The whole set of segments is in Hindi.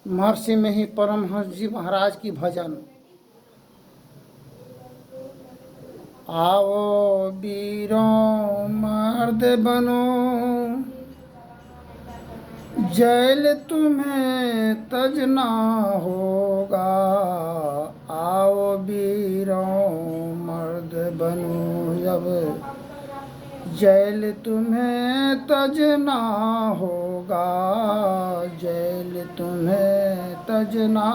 महर्षि में ही परमहंस जी महाराज की भजन। आओ वीरों मर्द बनो, जैल तुम्हें तजना होगा। आओ वीरों मर्द बनो, जब जैल तुम्हें तजना होगा, जैल तुम्हें तजना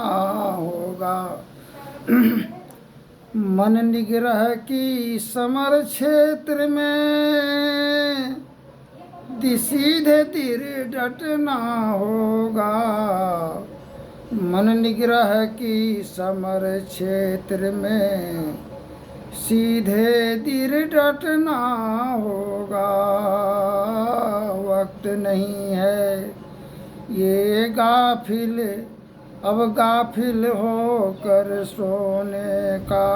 होगा। मन निग्रह की समर क्षेत्र में सीधे तीर डटना होगा। मन निग्रह की समर क्षेत्र में सीधे तीर डटना होगा। वक्त नहीं है ये गाफिल, अब गाफिल होकर सोने का।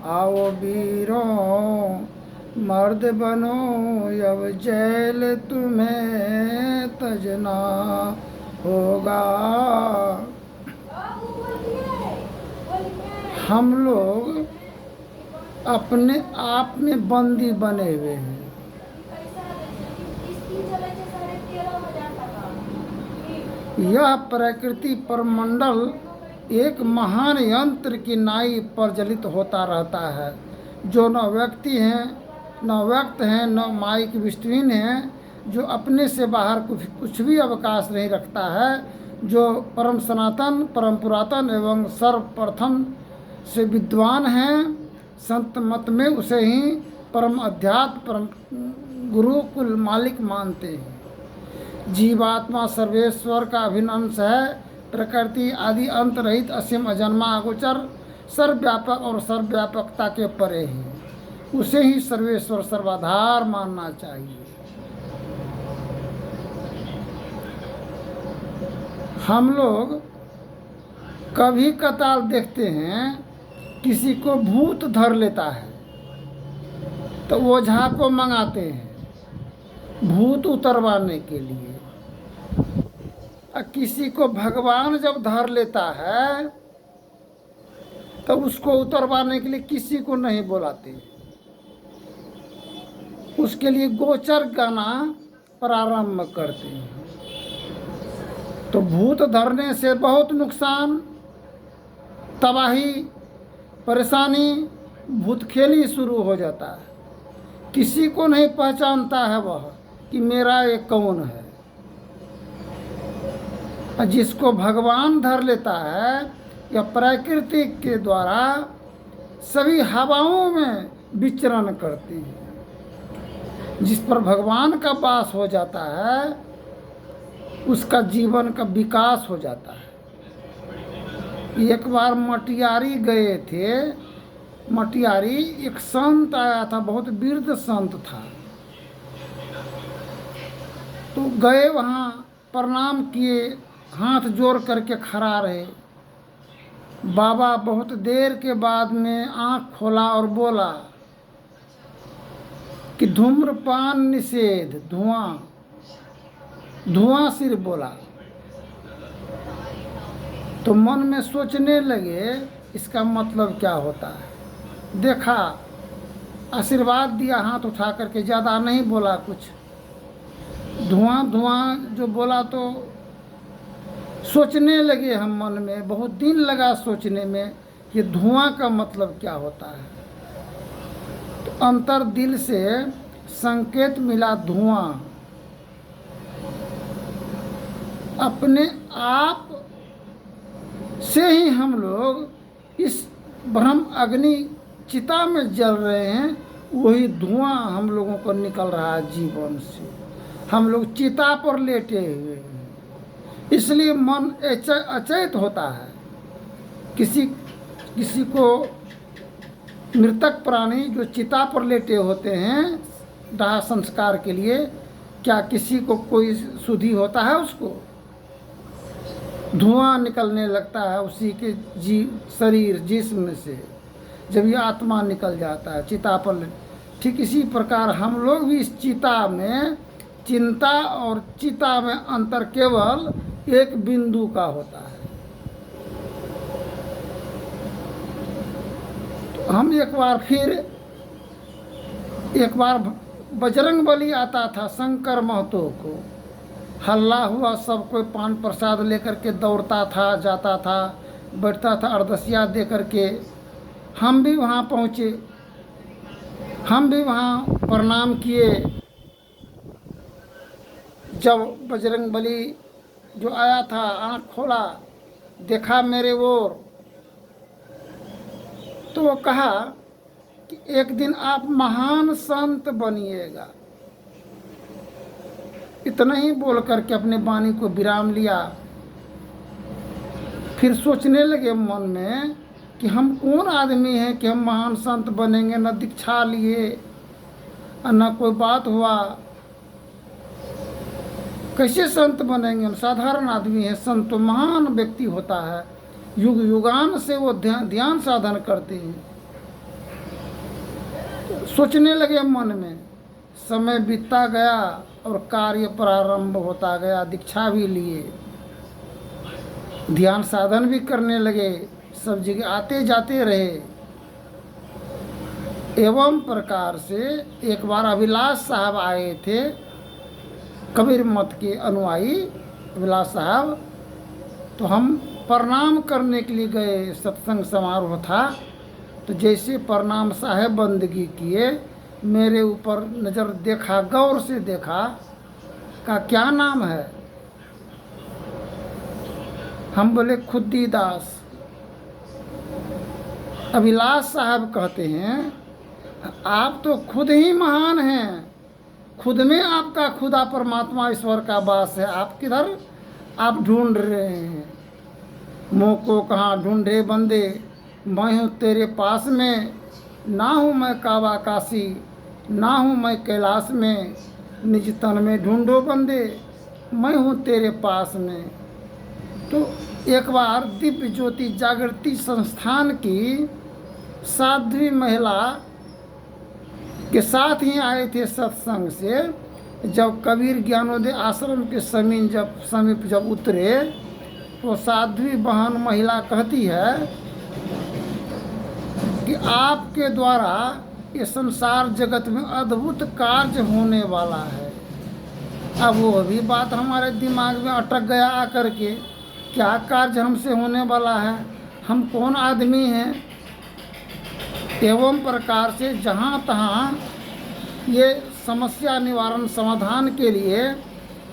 आओ वीरों मर्द बनो, अब जैल तुम्हें तजना होगा। हम लोग अपने आप में बंदी बने हुए हैं। यह प्रकृति परमंडल एक महान यंत्र की नाई प्रज्वलित होता रहता है, जो न व्यक्ति हैं, न व्यक्त हैं, न माइक विस्तृण हैं, जो अपने से बाहर कुछ भी अवकाश नहीं रखता है, जो परम सनातन, परम पुरातन एवं सर्वप्रथम से विद्वान हैं। संत मत में उसे ही परम अध्यात्म, परम गुरु, कुल मालिक मानते हैं। जीवात्मा सर्वेश्वर का अभिन्न अंश है। प्रकृति आदि अंत रहित असीम अजन्मा अगोचर सर्वव्यापक और सर्वव्यापकता के परे है। उसे ही सर्वेश्वर सर्वाधार मानना चाहिए। हम लोग कभी कताल देखते हैं किसी को भूत धर लेता है तो ओझा को मंगाते हैं भूत उतरवाने के लिए। और किसी को भगवान जब धर लेता है तो उसको उतरवाने के लिए किसी को नहीं बुलाते, उसके लिए गोचर गाना प्रारंभ करते हैं। तो भूत धरने से बहुत नुकसान, तबाही, परेशानी, भूतखेली शुरू हो जाता है। किसी को नहीं पहचानता है वह कि मेरा ये कौन है। और जिसको भगवान धर लेता है या प्रकृति के द्वारा सभी हवाओं में विचरण करती है, जिस पर भगवान का वास हो जाता है उसका जीवन का विकास हो जाता है। एक बार मटियारी गए थे। मटियारी एक संत आया था, बहुत वृद्ध संत था। तो गए वहाँ, प्रणाम किए, हाथ जोड़ करके खड़ा रहे। बाबा बहुत देर के बाद में आँख खोला और बोला कि धूम्रपान निषेध, धुआं। धुआं सिर्फ बोला। तो मन में सोचने लगे इसका मतलब क्या होता है। देखा, आशीर्वाद दिया हाथ उठा करके, ज़्यादा नहीं बोला कुछ। धुआं धुआं जो बोला तो सोचने लगे हम मन में, बहुत दिन लगा सोचने में कि धुआं का मतलब क्या होता है। तो अंतर दिल से संकेत मिला धुआं। अपने आप से ही हम लोग इस ब्रह्म अग्नि चिता में जल रहे हैं, वही धुआं हम लोगों को निकल रहा है जीवन से। हम लोग चिता पर लेटे हुए हैं, इसलिए मन अचेत होता है। किसी को मृतक प्राणी जो चिता पर लेटे होते हैं दाह संस्कार के लिए, क्या किसी को कोई सुधि होता है? उसको धुआं निकलने लगता है उसी के शरीर जिस्म से, जब ये आत्मा निकल जाता है चिता पर। ठीक इसी प्रकार हम लोग भी इस चिता में चिंता और चिता में अंतर केवल एक बिंदु का होता है। तो हम एक बार बजरंग बली आता था शंकर महतो को, हल्ला हुआ, सब कोई पान प्रसाद लेकर के दौड़ता था, जाता था, बैठता था अरदसिया दे करके। हम भी वहाँ पहुँचे, हम भी वहाँ प्रणाम किए। जब बजरंग बली जो आया था आँख खोला, देखा मेरे ओर, तो वो कहा कि एक दिन आप महान संत बनिएगा। इतना ही बोल करके अपने वाणी को विराम लिया। फिर सोचने लगे मन में कि हम कौन आदमी हैं कि हम महान संत बनेंगे, न दीक्षा लिए न कोई बात हुआ, कैसे संत बनेंगे, हम साधारण आदमी हैं। संत तो महान व्यक्ति होता है, युग युगान से वो ध्यान साधन करते हैं। सोचने लगे मन में, समय बीतता गया और कार्य प्रारंभ होता गया। दीक्षा भी लिए, ध्यान साधन भी करने लगे, सब जगह आते जाते रहे। एवं प्रकार से एक बार अभिलाष साहब आए थे, कबीर मत के अनुयायी अभिलाष साहब। तो हम प्रणाम करने के लिए गए, सत्संग समारोह था। तो जैसे प्रणाम साहेब बंदगी किए, मेरे ऊपर नज़र देखा, गौर से देखा, का क्या नाम है? हम बोले खुद्दी दास। अभिलाष साहब कहते हैं आप तो खुद ही महान हैं, खुद में आपका खुदा परमात्मा ईश्वर का वास है, आप किधर आप ढूंढ रहे हैं? मोह को कहाँ ढूंढे बंदे, मैं हूँ तेरे पास में, ना हूँ मैं काबा काशी, ना हूँ मैं कैलाश में, निज तन में ढूंढो बंदे, मैं हूँ तेरे पास में। तो एक बार दिव्य ज्योति जागृति संस्थान की साध्वी महिला के साथ ही आए थे सत्संग से। जब कबीर ज्ञानोदय आश्रम के समीप जब उतरे, तो साध्वी बहन महिला कहती है कि आपके द्वारा ये संसार जगत में अद्भुत कार्य होने वाला है। अब वो भी बात हमारे दिमाग में अटक गया आकर के, क्या कार्य हमसे होने वाला है, हम कौन आदमी हैं? एवं प्रकार से जहाँ तहाँ ये समस्या निवारण समाधान के लिए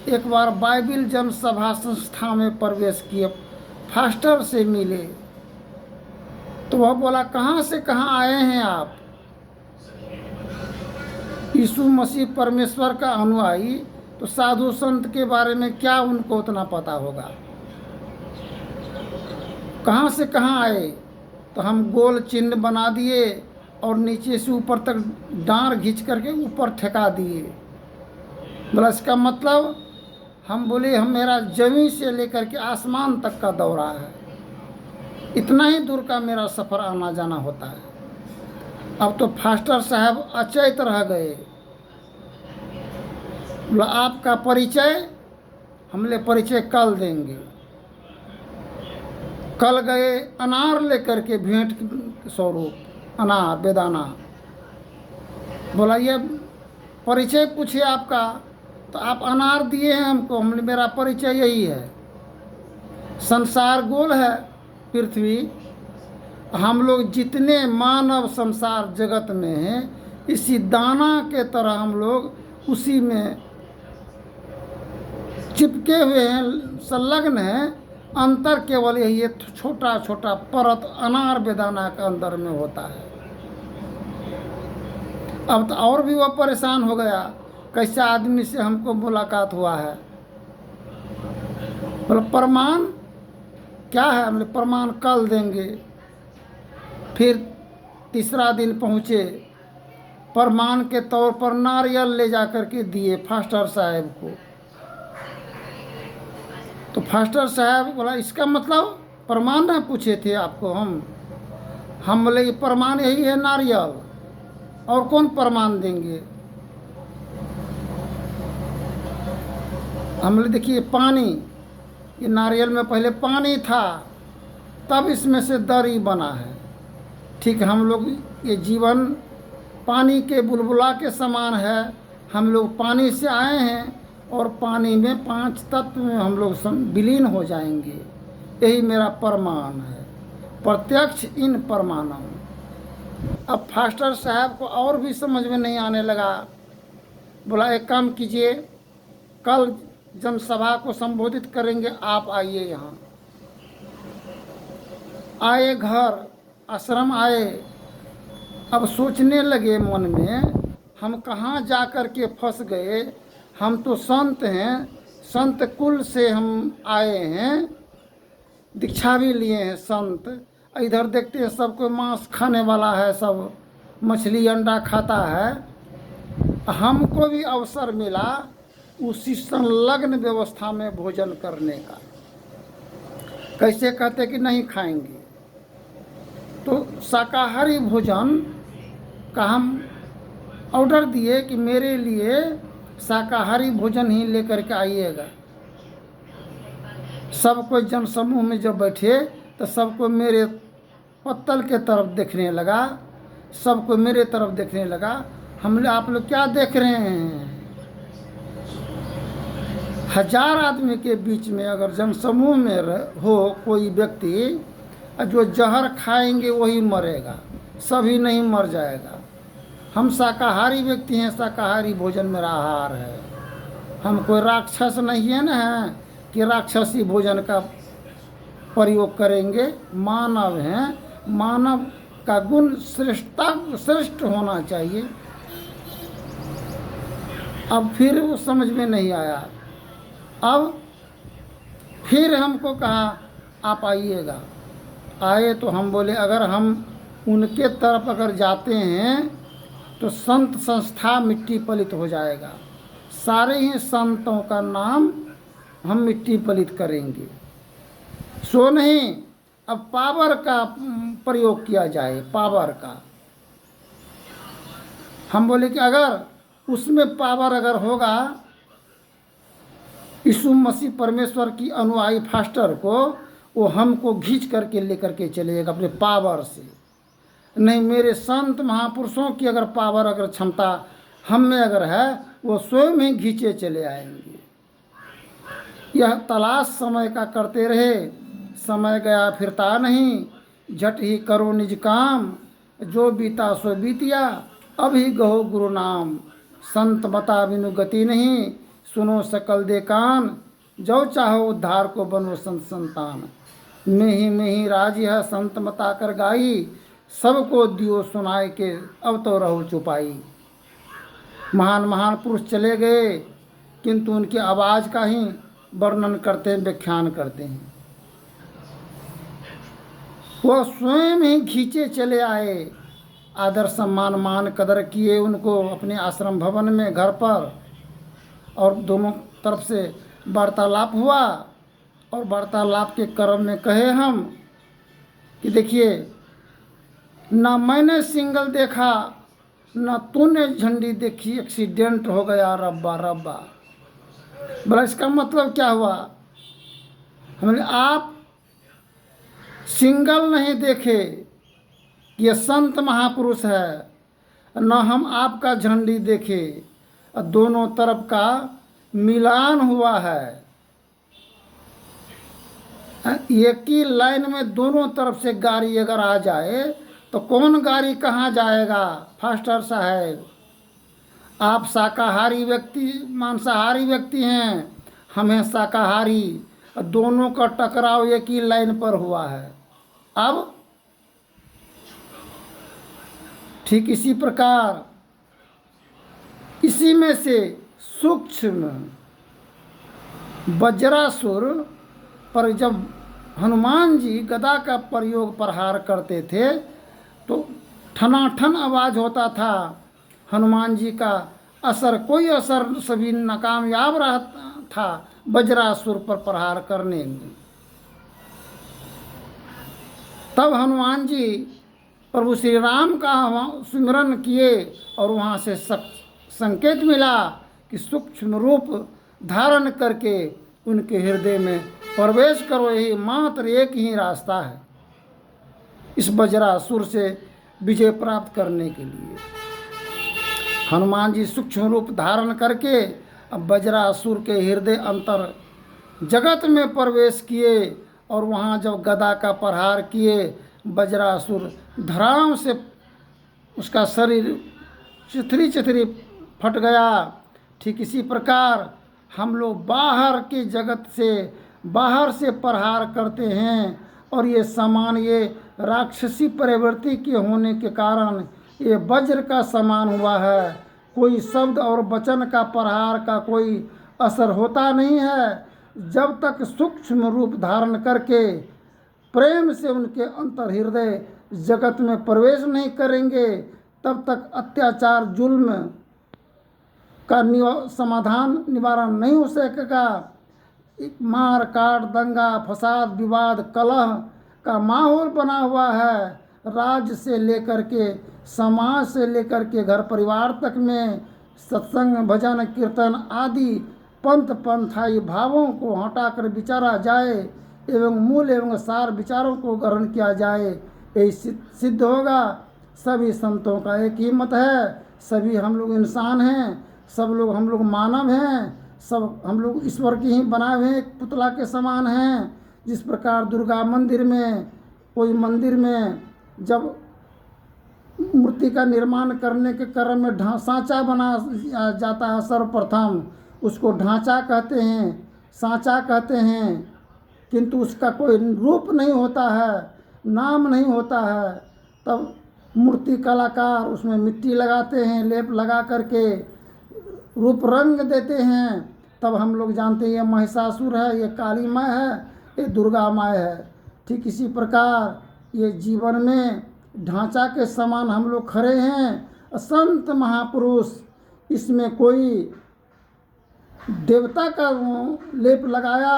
एक बार बाइबिल जनसभा संस्था में प्रवेश किए, फास्टर से मिले। तो वह बोला कहाँ से कहाँ आए हैं आप? यीशु मसीह परमेश्वर का अनुयायी, तो साधु संत के बारे में क्या उनको उतना पता होगा? कहाँ से कहाँ आए? तो हम गोल चिन्ह बना दिए और नीचे से ऊपर तक डांर खींच करके ऊपर ठेका दिए। बोला इसका मतलब? हम बोले हम मेरा जमीन से लेकर के आसमान तक का दौरा है, इतना ही दूर का मेरा सफ़र आना जाना होता है। अब तो फास्टर साहब अचेत रह गए। बोला आपका परिचय? हमने परिचय कल देंगे। कल गए अनार लेकर के भेंट स्वरूप, अनार बेदाना। बोला ये परिचय पूछिए आपका, तो आप अनार दिए हैं हमको, हमने मेरा परिचय यही है। संसार गोल है, पृथ्वी, हम लोग जितने मानव संसार जगत में हैं, इसी दाना के तरह हम लोग उसी में चिपके हुए हैं, संलग्न हैं। अंतर केवल यही है, छोटा छोटा परत अनार बेदाना के अंदर में होता है। अब तो और भी वह परेशान हो गया, कैसे आदमी से हमको मुलाकात हुआ है। बोला प्रमाण क्या है? हमने प्रमाण कल देंगे। फिर तीसरा दिन पहुँचे, प्रमाण के तौर पर नारियल ले जा कर के दिए फास्टर साहब को। तो फास्टर साहब बोला इसका मतलब प्रमाण नहीं पूछे थे आपको हम बोले ये प्रमाण यही है नारियल, और कौन प्रमाण देंगे? हम लोग देखिए पानी, ये नारियल में पहले पानी था, तब इसमें से दरी बना है। ठीक, हम लोग ये जीवन पानी के बुलबुला के समान है। हम लोग पानी से आए हैं और पानी में 5 तत्व में हम लोग विलीन हो जाएंगे। यही मेरा प्रमाण है, प्रत्यक्ष इन प्रमाणम। अब फास्टर साहब को और भी समझ में नहीं आने लगा। बोला एक काम कीजिए, कल जनसभा को संबोधित करेंगे, आप आइए यहाँ। आए, घर आश्रम आए। अब सोचने लगे मन में, हम कहाँ जा कर के फंस गए। हम तो संत हैं, संत कुल से हम आए हैं, दीक्षा भी लिए हैं संत। इधर देखते हैं सब कोई मांस खाने वाला है, सब मछली अंडा खाता है। हमको भी अवसर मिला उसी संलग्न व्यवस्था में भोजन करने का। कैसे कहते कि नहीं खाएंगे, तो शाकाहारी भोजन का हम ऑर्डर दिए कि मेरे लिए शाकाहारी भोजन ही लेकर के आइएगा। सब कोई जनसमूह में जब बैठे तो सबको मेरे पत्तल के तरफ देखने लगा, सबको मेरे तरफ देखने लगा। हम आप लोग क्या देख रहे हैं? 1000 आदमी के बीच में अगर जनसमूह में हो कोई व्यक्ति, जो जहर खाएंगे वही मरेगा, सभी नहीं मर जाएगा। हम शाकाहारी व्यक्ति हैं, शाकाहारी भोजन मेरा आहार है। हम कोई राक्षस नहीं है ना कि राक्षसी भोजन का प्रयोग करेंगे। मानव हैं, मानव का गुण श्रेष्ठ होना चाहिए। अब फिर वो समझ में नहीं आया। अब फिर हमको कहा आप आइएगा। आए तो हम बोले अगर हम उनके तरफ अगर जाते हैं तो संत संस्था मिट्टी पलित हो जाएगा। सारे ही संतों का नाम हम मिट्टी पलित करेंगे। सो नहीं, अब पावर का प्रयोग किया जाए, पावर का। हम बोले कि अगर उसमें पावर अगर होगा, यीशु मसीह परमेश्वर की अनुयायी फास्टर को, वो हमको घींच करके लेकर के चलेगा अपने पावर से। नहीं, मेरे संत महापुरुषों की अगर पावर, अगर क्षमता हम में अगर है, वो स्वयं ही घींचे चले आएंगे। यह तलाश समय का करते रहे, समय गया फिरता नहीं। झट ही करो निज काम, जो बीता सो बीतिया, अभी गहो गुरु नाम। संत बता बिनु गति नहीं, सुनो सकल दे कान। जो चाहो उद्धार को बनो संत संतान। में ही राज है संत मता कर गाई, सबको दियो सुनाए के अब तो रहो चुपाई। महान महान पुरुष चले गए, किंतु उनकी आवाज़ का ही वर्णन करते हैं, व्याख्यान करते हैं। वह स्वयं ही खींचे चले आए, आदर सम्मान मान कदर किए उनको अपने आश्रम भवन में, घर पर। और दोनों तरफ से वार्तालाप हुआ, और वार्तालाप के क्रम में कहे हम कि देखिए, ना मैंने सिंगल देखा, ना तूने झंडी देखी, एक्सीडेंट हो गया रब्बा रब्बा। बोला इसका मतलब क्या हुआ? हमने आप सिंगल नहीं देखे, ये संत महापुरुष है, न हम आपका झंडी देखे। दोनों तरफ का मिलान हुआ है। एक ही लाइन में दोनों तरफ से गाड़ी अगर आ जाए तो कौन गाड़ी कहाँ जाएगा? फास्टर साहब, आप शाकाहारी व्यक्ति, मांसाहारी व्यक्ति हैं, हम हैं शाकाहारी। दोनों का टकराव एक ही लाइन पर हुआ है। अब ठीक इसी प्रकार इसी में से सूक्ष्म वज्रासुर पर जब हनुमान जी गदा का प्रयोग प्रहार करते थे तो ठनाठन आवाज़ होता था। हनुमान जी का असर, कोई असर सभी नाकामयाब रहा था वज्रासुर पर प्रहार करने में। तब हनुमान जी प्रभु श्री राम का स्मरण किए और वहाँ से संकेत मिला कि सूक्ष्म रूप धारण करके उनके हृदय में प्रवेश करो। यही मात्र एक ही रास्ता है इस वज्रासुर से विजय प्राप्त करने के लिए। हनुमान जी सूक्ष्म रूप धारण करके अब वज्रासुर के हृदय अंतर जगत में प्रवेश किए और वहाँ जब गदा का प्रहार किए, वज्रासुर धड़ाम से उसका शरीर चिथरी चिथरी फट गया। ठीक इसी प्रकार हम लोग बाहर की जगत से बाहर से प्रहार करते हैं और ये समान ये राक्षसी प्रवृत्ति के होने के कारण ये वज्र का समान हुआ है। कोई शब्द और वचन का प्रहार का कोई असर होता नहीं है। जब तक सूक्ष्म रूप धारण करके प्रेम से उनके अंतर हृदय जगत में प्रवेश नहीं करेंगे, तब तक अत्याचार जुल्म का समाधान निवारण नहीं हो सकेगा। मार काट दंगा फसाद विवाद कलह का माहौल बना हुआ है। राज्य से लेकर के समाज से लेकर के घर परिवार तक में सत्संग भजन कीर्तन आदि पंथ पंथाई भावों को हटाकर विचारा जाए एवं मूल एवं सार विचारों को ग्रहण किया जाए, यही सिद्ध होगा। सभी संतों का एक ही मत है, सभी हम लोग इंसान हैं, सब लोग हम लोग मानव हैं, सब हम लोग ईश्वर की ही बनाए हुए एक पुतला के समान हैं। जिस प्रकार दुर्गा मंदिर में कोई मंदिर में जब मूर्ति का निर्माण करने के क्रम में सांचा बना जाता है, सर्वप्रथम उसको ढांचा कहते हैं, सांचा कहते हैं, किंतु उसका कोई रूप नहीं होता है, नाम नहीं होता है। तब मूर्ति कलाकार उसमें मिट्टी लगाते हैं, लेप लगा करके रूप रंग देते हैं। तब हम लोग जानते हैं ये महिषासुर है, ये काली माँ है, ये दुर्गा माँ है। ठीक इसी प्रकार ये जीवन में ढांचा के समान हम लोग खड़े हैं। संत महापुरुष इसमें कोई देवता का लेप लगाया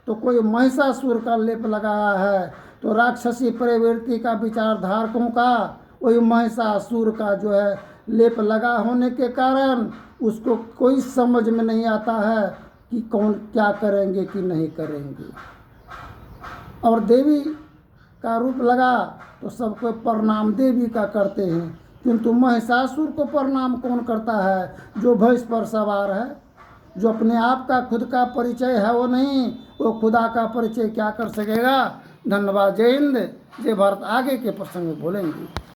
तो कोई महिषासुर का लेप लगाया है। तो राक्षसी प्रवृत्ति का विचारधारकों का वही महिषासुर का जो है लेप लगा होने के कारण उसको कोई समझ में नहीं आता है कि कौन क्या करेंगे कि नहीं करेंगे। और देवी का रूप लगा तो सबको प्रणाम देवी का करते हैं, किंतु महिषासुर को प्रणाम कौन करता है? जो भैंस पर सवार है, जो अपने आप का खुद का परिचय है वो नहीं, वो खुदा का परिचय क्या कर सकेगा। धन्यवाद। जय हिंद जय भारत। आगे के प्रसंग में बोलेंगे।